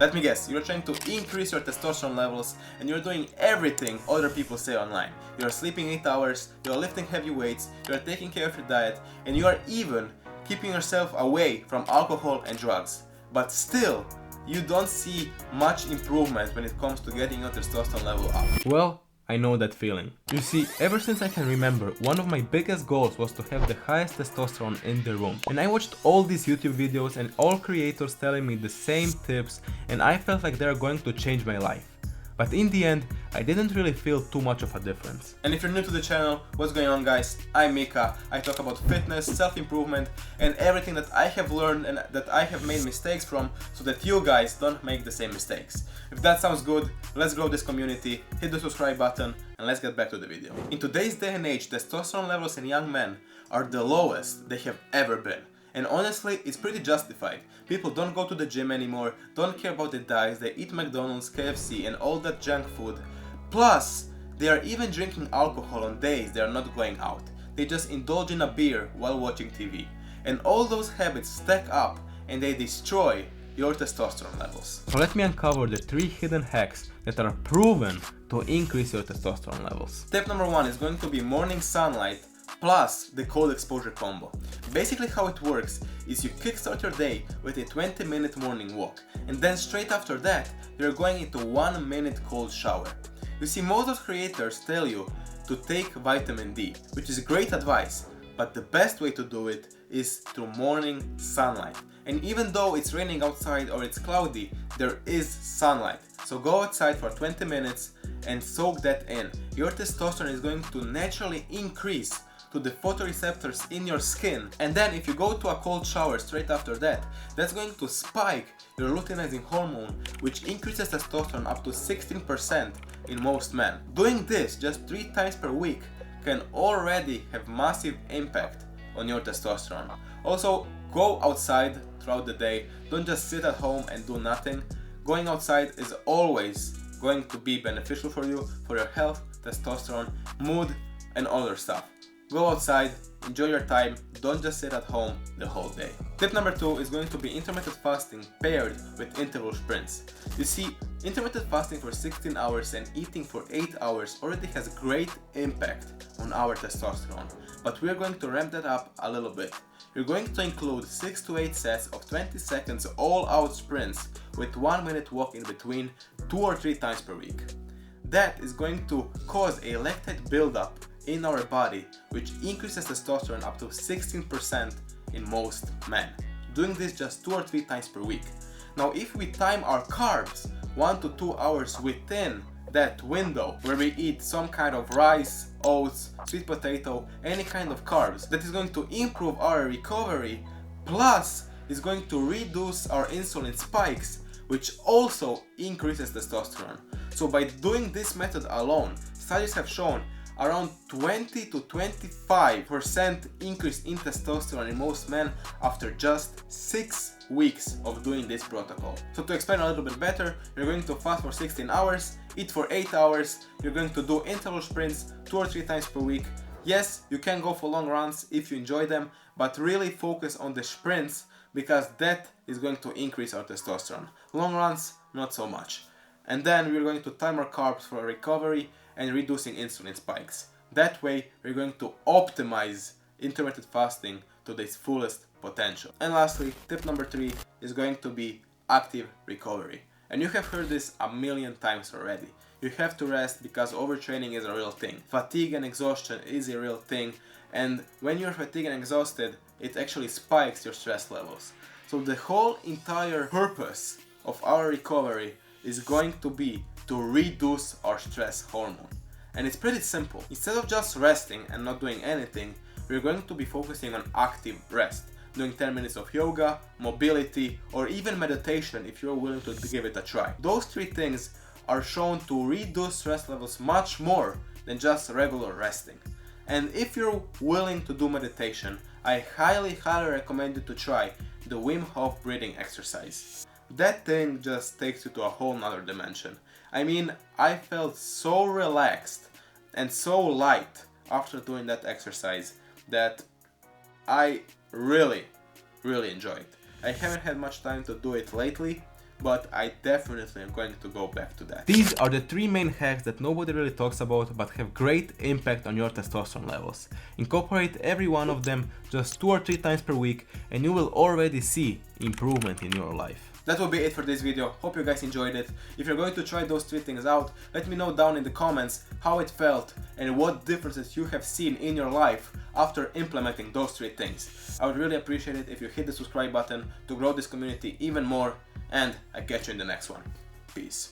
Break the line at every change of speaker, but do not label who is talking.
Let me guess, you're trying to increase your testosterone levels and you're doing everything other people say online. You're sleeping 8 hours, you're lifting heavy weights, you're taking care of your diet, and you are even keeping yourself away from alcohol and drugs. But still, you don't see much improvement when it comes to getting your testosterone level up. Well, I know that feeling. You see, ever since I can remember, one of my biggest goals was to have the highest testosterone in the room. And I watched all these YouTube videos and all creators telling me the same tips, and I felt like they're going to change my life. But in the end, I didn't really feel too much of a difference. And if you're new to the channel, what's going on, guys? I'm Mika. I talk about fitness, self-improvement, and everything that I have learned and that I have made mistakes from, so that you guys don't make the same mistakes. If that sounds good, let's grow this community, hit the subscribe button, and let's get back to the video. In today's day and age, testosterone levels in young men are the lowest they have ever been. And honestly, it's pretty justified. People don't go to the gym anymore, don't care about their diets, they eat McDonald's, KFC and all that junk food. Plus, they are even drinking alcohol on days they are not going out. They just indulge in a beer while watching TV. And all those habits stack up and they destroy your testosterone levels. So let me uncover the 3 hidden hacks that are proven to increase your testosterone levels. Step number 1 is going to be morning sunlight plus the cold exposure combo. Basically how it works is you kickstart your day with a 20-minute morning walk, and then straight after that you're going into 1-minute cold shower. You see, most of creators tell you to take vitamin D, which is great advice, but the best way to do it is through morning sunlight. And even though it's raining outside or it's cloudy, there is sunlight. So go outside for 20 minutes and soak that in. Your testosterone is going to naturally increase to the photoreceptors in your skin, and then if you go to a cold shower straight after that, that's going to spike your luteinizing hormone, which increases testosterone up to 16% in most men. Doing this just 3 times per week can already have massive impact on your testosterone. Also, go outside throughout the day, don't just sit at home and do nothing. Going outside is always going to be beneficial for you, for your health, testosterone, mood and other stuff. Go outside, enjoy your time, don't just sit at home the whole day. Tip number 2 is going to be intermittent fasting paired with interval sprints. You see, intermittent fasting for 16 hours and eating for 8 hours already has great impact on our testosterone, but we are going to ramp that up a little bit. You're going to include 6 to 8 sets of 20 seconds all-out sprints with 1-minute walk in between 2 or 3 times per week. That is going to cause a lactate buildup in our body, which increases testosterone up to 16% in most men. Doing this just 2 or 3 times per week. Now, if we time our carbs 1 to 2 hours within that window, where we eat some kind of rice, oats, sweet potato, any kind of carbs, that is going to improve our recovery, plus is going to reduce our insulin spikes, which also increases testosterone. So by doing this method alone, studies have shown around 20 to 25% increase in testosterone in most men after just 6 weeks of doing this protocol. So to explain a little bit better, you're going to fast for 16 hours, eat for 8 hours, you're going to do interval sprints 2 or 3 times per week. Yes, you can go for long runs if you enjoy them, but really focus on the sprints because that is going to increase our testosterone. Long runs, not so much. And then we're going to time our carbs for recovery and reducing insulin spikes. That way we're going to optimize intermittent fasting to its fullest potential. And lastly, tip number 3 is going to be active recovery. And you have heard this a million times already. You have to rest because overtraining is a real thing. Fatigue and exhaustion is a real thing, and when you're fatigued and exhausted, it actually spikes your stress levels. So the whole entire purpose of our recovery is going to be to reduce our stress hormone. And it's pretty simple. Instead of just resting and not doing anything, we're going to be focusing on active rest, doing 10 minutes of yoga, mobility, or even meditation if you're willing to give it a try. Those 3 things are shown to reduce stress levels much more than just regular resting. And if you're willing to do meditation, I highly recommend you to try the Wim Hof breathing exercise. That thing just takes you to a whole nother dimension. I mean, I felt so relaxed and so light after doing that exercise that I really enjoyed it. I haven't had much time to do it lately, but I definitely am going to go back to that. These are the 3 main hacks that nobody really talks about but have great impact on your testosterone levels. Incorporate every one of them just 2 or 3 times per week and you will already see improvement in your life. That will be it for this video. Hope you guys enjoyed it. If you're going to try those 3 things out, let me know down in the comments how it felt and what differences you have seen in your life after implementing those 3 things. I would really appreciate it if you hit the subscribe button to grow this community even more, and I catch you in the next one. Peace.